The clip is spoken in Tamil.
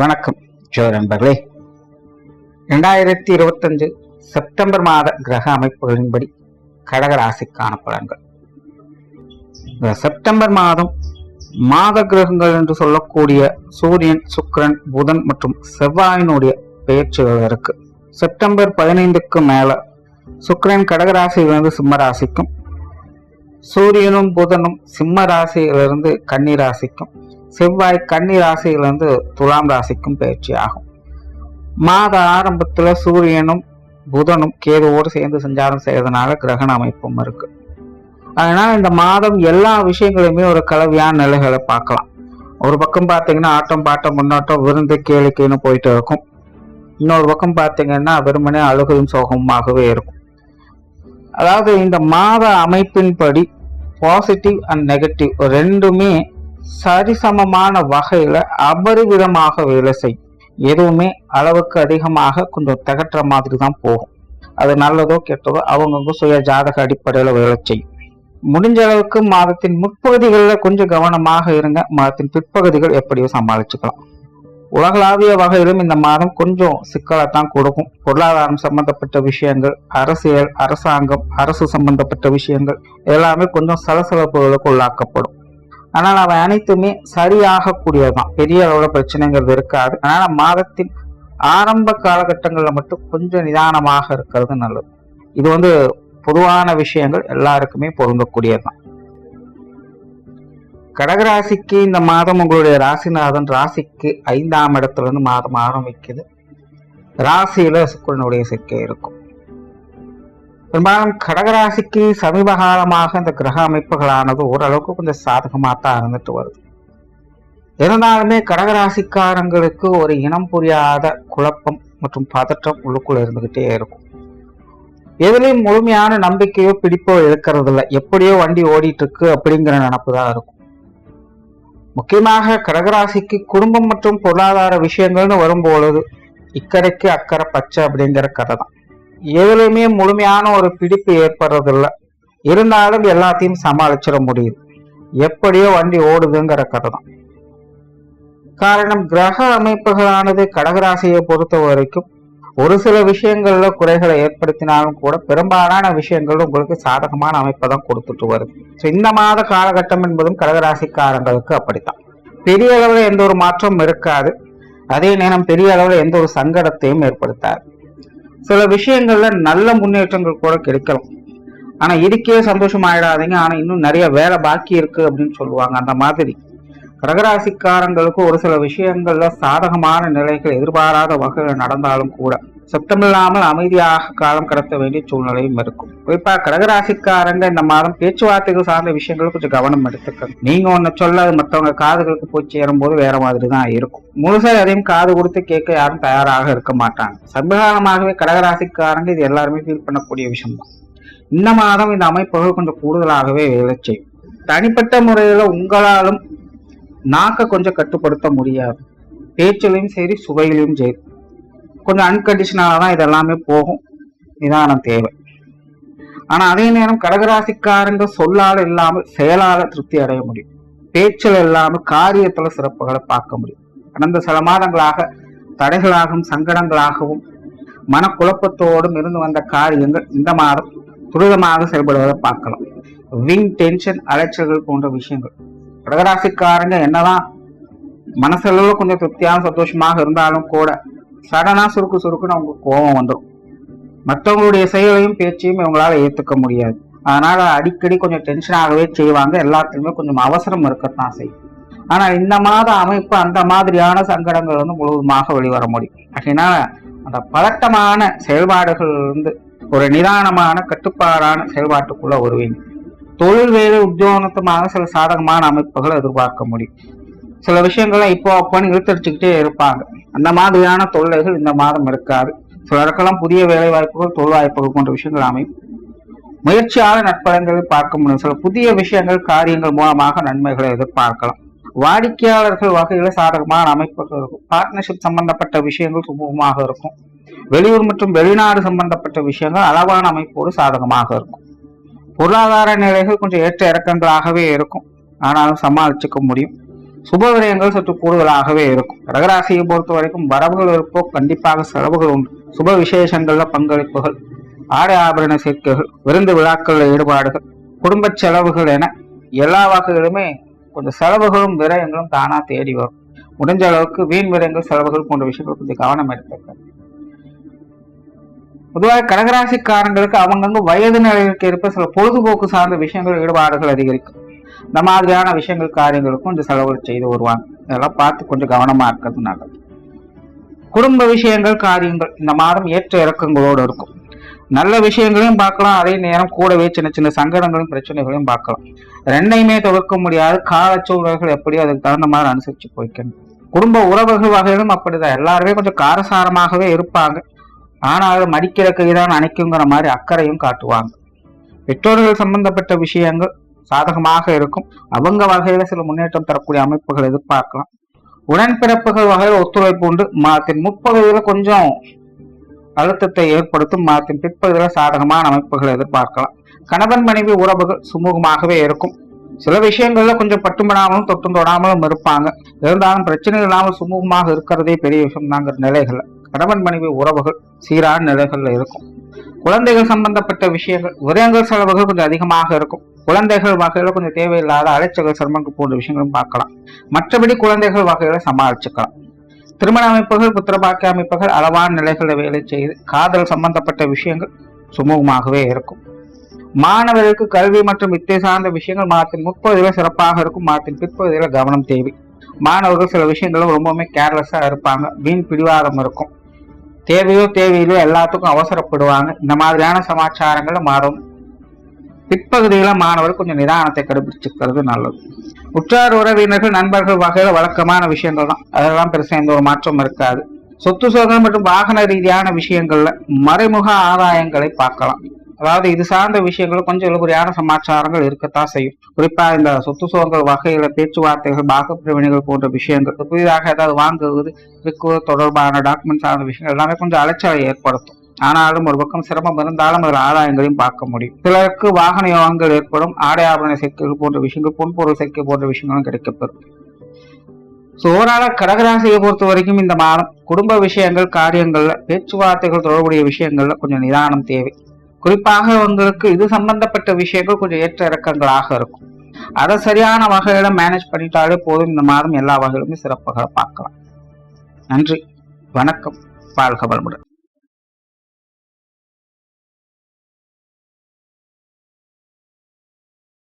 வணக்கம் ஜோ நண்பர்களே. 2025 செப்டம்பர் மாத கிரக அமைப்புகளின்படி கடகராசிக்கான பலன்கள். இந்த செப்டம்பர் மாதம் மாத கிரகங்கள் என்று சொல்லக்கூடிய சூரியன், சுக்கிரன், புதன் மற்றும் செவ்வாயினுடைய பெயர்ச்சிகள் இருக்கு. செப்டம்பர் 15க்கு மேல சுக்கிரன் கடகராசியிலிருந்து சிம்ம ராசிக்கும், சூரியனும் புதனும் சிம்ம ராசியிலிருந்து கன்னி ராசிக்கும், செவ்வாய் கன்னி ராசியிலிருந்து துலாம் ராசிக்கும் பயிற்சி ஆகும். மாத ஆரம்பத்துல சூரியனும் புதனும் கேதுவோடு சேர்ந்து சஞ்சாரம் செய்யறதுனால கிரகண அமைப்பும் இருக்கு. அதனால இந்த மாதம் எல்லா விஷயங்களையுமே ஒரு கலவையான நிலைகளை பார்க்கலாம். ஒரு பக்கம் பார்த்தீங்கன்னா ஆட்டம் பாட்டம் முன்னோட்டம் விருந்து கேளிக்கைன்னு போயிட்டு இருக்கும். இன்னொரு பக்கம் பார்த்தீங்கன்னா வெறுமனே அழுகையும் சோகமாகவே இருக்கும். அதாவது இந்த மாத அமைப்பின்படி பாசிட்டிவ் அண்ட் நெகட்டிவ் ரெண்டுமே சரிசமமான வகையில அபரிவிதமாக வேலை செய்யும். எதுவுமே அளவுக்கு அதிகமாக கொஞ்சம் திகட்டுற மாதிரி தான் போகும். அது நல்லதோ கெட்டதோ அவங்கவுங்க சுய ஜாதக அடிப்படையில வேலை செய்யும். முடிஞ்ச அளவுக்கு மாதத்தின் முற்பகுதிகளில் கொஞ்சம் கவனமாக இருங்க. மாதத்தின் பிற்பகுதிகள் எப்படியோ சமாளிச்சுக்கலாம். உலகளாவிய வகையிலும் இந்த மாதம் கொஞ்சம் சிக்கலைத்தான் கொடுக்கும். பொருளாதாரம் சம்பந்தப்பட்ட விஷயங்கள், அரசியல், அரசாங்கம், அரசு சம்பந்தப்பட்ட விஷயங்கள் எல்லாமே கொஞ்சம் சலசலப்புகளுக்கு உள்ளாக்கப்படும். ஆனால் அவை அனைத்துமே சரியாகக்கூடியதுதான். பெரிய அளவுல பிரச்சனைங்கிறது இருக்காது. அதனால மாதத்தின் ஆரம்ப காலகட்டங்களில் மட்டும் கொஞ்சம் நிதானமாக இருக்கிறது நல்லது. இது பொதுவான விஷயங்கள், எல்லாருக்குமே பொருந்தக்கூடியதுதான். கடகராசிக்கு இந்த மாதம் உங்களுடைய ராசிநாதன் ராசிக்கு 5ஆம் இடத்துல இருந்து மாதம் ஆரம்பிக்குது. ராசியில சுக்கிரனுடைய சேர்க்கை இருக்கும். பெரும்பாலும் கடகராசிக்கு சமீப காலமாக இந்த கிரக அமைப்புகளானது ஓரளவுக்கு கொஞ்சம் சாதகமாக தான் இருந்துட்டு வருது. இருந்தாலுமே கடகராசிக்காரங்களுக்கு ஒரு இனம் புரியாத குழப்பம் மற்றும் பதற்றம் உள்ளுக்குள்ள இருந்துகிட்டே இருக்கும். எதுலையும் முழுமையான நம்பிக்கையோ பிடிப்போ இருக்கிறது இல்லை. எப்படியோ வண்டி ஓடிட்டு இருக்கு அப்படிங்கிற நினப்பு தான் இருக்கும். முக்கியமாக கடகராசிக்கு குடும்பம் மற்றும் பொருளாதார விஷயங்கள்னு வரும்பொழுது இக்கரைக்கு அக்கறை பச்சை அப்படிங்கிற கதை தான். எதுலையுமே முழுமையான ஒரு பிடிப்பு ஏற்படுறதில்லை. இருந்தாலும் எல்லாத்தையும் சமாளிச்சிட முடியுது. எப்படியோ வண்டி ஓடுதுங்கிற கதை தான். காரணம், கிரக அமைப்புகளானது கடகராசியை பொறுத்த வரைக்கும் ஒரு சில விஷயங்கள்ல குறைகளை ஏற்படுத்தினாலும் கூட பெரும்பாலான விஷயங்கள் உங்களுக்கு சாதகமான அமைப்பை தான் கொடுத்துட்டு வருது. இந்த மாத காலகட்டம் என்பதும் கடகராசிக்காரங்களுக்கு அப்படித்தான். பெரிய அளவுல எந்த ஒரு மாற்றமும் இருக்காது. அதே நேரம் பெரிய அளவுல எந்த ஒரு சங்கடத்தையும் ஏற்படுத்தாது. சில விஷயங்கள்ல நல்ல முன்னேற்றங்கள் கூட கிடைக்கலாம். ஆனா இதுக்கே சந்தோஷம் ஆயிடாதீங்க. ஆனா இன்னும் நிறைய வேலை பாக்கி இருக்கு அப்படின்னு சொல்லுவாங்க. அந்த மாதிரி கடகராசிக்காரங்களுக்கு ஒரு சில விஷயங்கள்ல சாதகமான நிலைகள் எதிர்பாராத வகையில் நடந்தாலும் கூட சத்தம் இல்லாமல் அமைதியாக காலம் கடத்த வேண்டிய சூழ்நிலையும் இருக்கும். குறிப்பா கடகராசிக்காரங்க இந்த மாதம் பேச்சுவார்த்தைகள் சார்ந்த விஷயங்கள் கொஞ்சம் கவனம் எடுத்துக்கணும். நீங்க ஒண்ணு சொல்ல அது மற்றவங்க காதுகளுக்கு போய் சேரும் போது வேற மாதிரி தான் இருக்கும். முழுசா எதையும் காது கொடுத்து கேட்க யாரும் தயாராக இருக்க மாட்டாங்க. சமீபகாலமாகவே கடகராசிக்காரங்க இது எல்லாருமே ஃபீல் பண்ணக்கூடிய விஷயம் தான். இந்த மாதம் இந்த அமைப்புகள் கொஞ்சம் கூடுதலாகவே வேலை செய்யும். தனிப்பட்ட முறையில உங்களாலும் நாக்க கொஞ்சம் கட்டுப்படுத்த முடியாது. பேச்சிலையும் சரி, சுவையிலையும் சரி கொஞ்சம் அன்கண்டிஷனால தான் இதெல்லாமே போகும். நிதானம் தேவை. ஆனா அதே நேரம் கடகராசிக்காரங்க சொல்லால இல்லாமல் செயலால திருப்தி அடைய முடியும். பேச்சில் இல்லாமல் காரியத்துல சிறப்புகளை பார்க்க முடியும். கடந்த சில மாதங்களாக தடைகளாகவும் சங்கடங்களாகவும் மனக்குழப்பத்தோடும் இருந்து வந்த காரியங்கள் இந்த மாதம் துரிதமாக செயல்படுவதை பார்க்கலாம். விங் டென்ஷன், அலைச்சல்கள் போன்ற விஷயங்கள் கடகராசிக்காரங்க என்னதான் மனசளவுல கொஞ்சம் திருப்தியான சந்தோஷமாக இருந்தாலும் கூட சடனா சுருக்குன்னு அவங்க கோபம் வந்துடும். மற்றவங்களுடைய செயலையும் பேச்சையும் இவங்களால ஏத்துக்க முடியாது. அதனால அடிக்கடி கொஞ்சம் டென்ஷனாகவே செய்வாங்க. எல்லாத்துலயுமே கொஞ்சம் அவசரம் இருக்கத்தான் செய்யும். ஆனா இந்த மாத அமைப்பு அந்த மாதிரியான சங்கடங்கள் முழுவதுமாக வெளிவர முடியும். அதனால அந்த பதட்டமான செயல்பாடுகள் ஒரு நிதானமான கட்டுப்பாடான செயல்பாட்டுக்குள்ள வருவீங்க. தொழில் வேலை உத்தியோகமாக சில சாதகமான அமைப்புகளை எதிர்பார்க்க முடியும். சில விஷயங்களை இப்போ அப்போன்னு இழுத்தடிச்சுக்கிட்டே இருப்பாங்க. அந்த மாதிரியான தொல்லைகள் இந்த மாதம் இருக்காது. சிலருக்கெல்லாம் புதிய வேலை வாய்ப்புகள், தொழில் வாய்ப்புகள் போன்ற விஷயங்கள் அமையும். முயற்சியாளர் நற்பலன்களை பார்க்க முடியும். சில புதிய விஷயங்கள், காரியங்கள் மூலமாக நன்மைகளை எதிர்பார்க்கலாம். வாடிக்கையாளர்கள் வகையில சாதகமான அமைப்புகள் இருக்கும். பார்ட்னர்ஷிப் சம்பந்தப்பட்ட விஷயங்கள் சுமூகமாக இருக்கும். வெளியூர் மற்றும் வெளிநாடு சம்பந்தப்பட்ட விஷயங்கள் அளவான அமைப்போடு சாதகமாக இருக்கும். பொருளாதார நிலைகள் கொஞ்சம் ஏற்ற இறக்கங்களாகவே இருக்கும். ஆனாலும் சமாளிச்சுக்க முடியும். சுப விரயங்கள் சற்று கூடுதலாகவே இருக்கும். கடகராசியை பொறுத்த வரைக்கும் வரவுகள் இருப்போ கண்டிப்பாக செலவுகள் உண்டு. சுப விசேஷங்கள்ல பங்களிப்புகள், ஆடை ஆபரண சேர்க்கைகள், விருந்து விழாக்கள்ல ஈடுபாடுகள், குடும்ப செலவுகள் என எல்லா வகையிலுமே கொஞ்சம் செலவுகளும் விரயங்களும் தானா தேடி வரும். முடிஞ்ச அளவுக்கு வீண் விரயங்கள் செலவுகள் போன்ற விஷயங்கள் கொஞ்சம் கவனம் எடுத்துக்க. பொதுவாக கடகராசிக்காரங்களுக்கு அவங்கங்க வயது நிலைக்கு ஏற்ப சில பொழுதுபோக்கு சார்ந்த விஷயங்கள் ஈடுபாடுகள் அதிகரிக்கும். இந்த மாதிரியான விஷயங்கள் காரியங்களுக்கும் கொஞ்சம் செலவுகள் செய்து வருவாங்க. இதெல்லாம் பார்த்து கொஞ்சம் கவனமா இருக்கிறது நல்லது. குடும்ப விஷயங்கள் காரியங்கள் இந்த மாதம் ஏற்ற இறக்கங்களோடு இருக்கும். நல்ல விஷயங்களையும் பார்க்கலாம், அதே நேரம் கூடவே சின்ன சின்ன சங்கடங்களும் பிரச்சனைகளையும் பார்க்கலாம். ரெண்டையுமே தவிர்க்க முடியாது. கால சூழல்கள் எப்படி அதுக்கு தகுந்த மாதிரி அனுசரிச்சு போய்க்கணும். குடும்ப உறவுகள் வகையிலும் அப்படிதான். எல்லாருமே கொஞ்சம் காரசாரமாகவே இருப்பாங்க. ஆனாலும் மடிக்கிற கைதான் அணைக்குங்கிற மாதிரி அக்கறையும் காட்டுவாங்க. பெற்றோர்கள் சம்பந்தப்பட்ட விஷயங்கள் சாதகமாக இருக்கும். அவங்க வகையில சில முன்னேற்றம் தரக்கூடிய அமைப்புகள் எதிர்பார்க்கலாம். உடன்பிறப்புகள் வகையில் ஒத்துழைப்பு உண்டு. மாதத்தின் முற்பகுதியில கொஞ்சம் அழுத்தத்தை ஏற்படுத்தும். மாதத்தின் பிற்பகுதியில சாதகமான அமைப்புகள் எதிர்பார்க்கலாம். கணவன் மனைவி உறவுகள் சுமூகமாகவே இருக்கும். சில விஷயங்கள்ல கொஞ்சம் பட்டும்படாமலும் தொட்டும் தொடாமலும் இருப்பாங்க. இருந்தாலும் பிரச்சனை இல்லாமல் சுமூகமாக இருக்கிறதே பெரிய விஷயம் தாங்கிற நிலைகள்ல கணவன் மனைவி உறவுகள் சீரான நிலைகள்ல இருக்கும். குழந்தைகள் சம்பந்தப்பட்ட விஷயங்கள் விரயங்கள் செலவுகள் கொஞ்சம் அதிகமாக இருக்கும். குழந்தைகள் வகையில கொஞ்சம் தேவையில்லாத அலைச்சல்கள் சிரமங்கள் போன்ற விஷயங்களும் பார்க்கலாம். மற்றபடி குழந்தைகள் வகையில சமாளிச்சுக்கலாம். திருமண அமைப்புகள் புத்திரபாக்கிய அமைப்புகள் அளவான நிலைகளில் வேலை செய்து காதல் சம்பந்தப்பட்ட விஷயங்கள் சுமூகமாகவே இருக்கும். மாணவர்களுக்கு கல்வி மற்றும் வித்தை சார்ந்த விஷயங்கள் மாதத்தின் முற்பகுதியில சிறப்பாக இருக்கும். மாதத்தின் பிற்பகுதியில கவனம் தேவை. மாணவர்கள் சில விஷயங்களும் ரொம்பவுமே கேர்லெஸ்ஸா இருப்பாங்க. வீண் பிடிவாதம் இருக்கும். தேவையிலோ எல்லாத்துக்கும் அவசரப்படுவாங்க. இந்த மாதிரியான சமாச்சாரங்களை மாறும். பிற்பகுதியில மாணவர்கள் கொஞ்சம் நிதானத்தை கடைபிடிச்சுக்கிறது நல்லது. உற்றார் உறவினர்கள் நண்பர்கள் வகையில வழக்கமான விஷயங்கள் தான். அதெல்லாம் பெருசா எந்த ஒரு மாற்றம் இருக்காது. சொத்து சுதந்திரம் மற்றும் வாகன ரீதியான விஷயங்கள்ல மறைமுக ஆதாயங்களை பார்க்கலாம். அதாவது இது சார்ந்த விஷயங்கள் கொஞ்சம் இழுபறியான சமாச்சாரங்கள் இருக்கத்தான் செய்யும். குறிப்பா இந்த சொத்து சுகங்கள் வகையில பேச்சுவார்த்தைகள், பாகப்பிரிவினைகள் போன்ற விஷயங்கள், புதிதாக ஏதாவது வாங்குவது, விற்குவது தொடர்பான டாக்குமெண்ட் சார்ந்த விஷயங்கள் எல்லாமே கொஞ்சம் அலைச்சலை ஏற்படுத்தும். ஆனாலும் ஒரு பக்கம் சிரமம் இருந்தாலும் அதில் ஆதாயங்களையும் பார்க்க முடியும். சிலருக்கு வாகன யோகங்கள் ஏற்படும். ஆடை ஆபரண சேர்க்கைகள் போன்ற விஷயங்கள், பொன்பொருள் சேர்க்கை போன்ற விஷயங்களும் கிடைக்கப்பெறும். ஓவரால கடகராசியை பொறுத்த வரைக்கும் இந்த மாதம் குடும்ப விஷயங்கள் காரியங்கள்ல பேச்சுவார்த்தைகள் தொடர்புடைய விஷயங்கள்ல கொஞ்சம் நிதானம் தேவை. குறிப்பாக உங்களுக்கு இது சம்பந்தப்பட்ட விஷயங்கள் கொஞ்சம் ஏற்ற இறக்கங்களாக இருக்கும். அதை சரியான வகையில மேனேஜ் பண்ணிட்டாலே போதும். இந்த மாதம் எல்லா வகையிலுமே சிறப்பாக பார்க்கலாம். நன்றி, வணக்கம், வாழ்க வளமுடன்.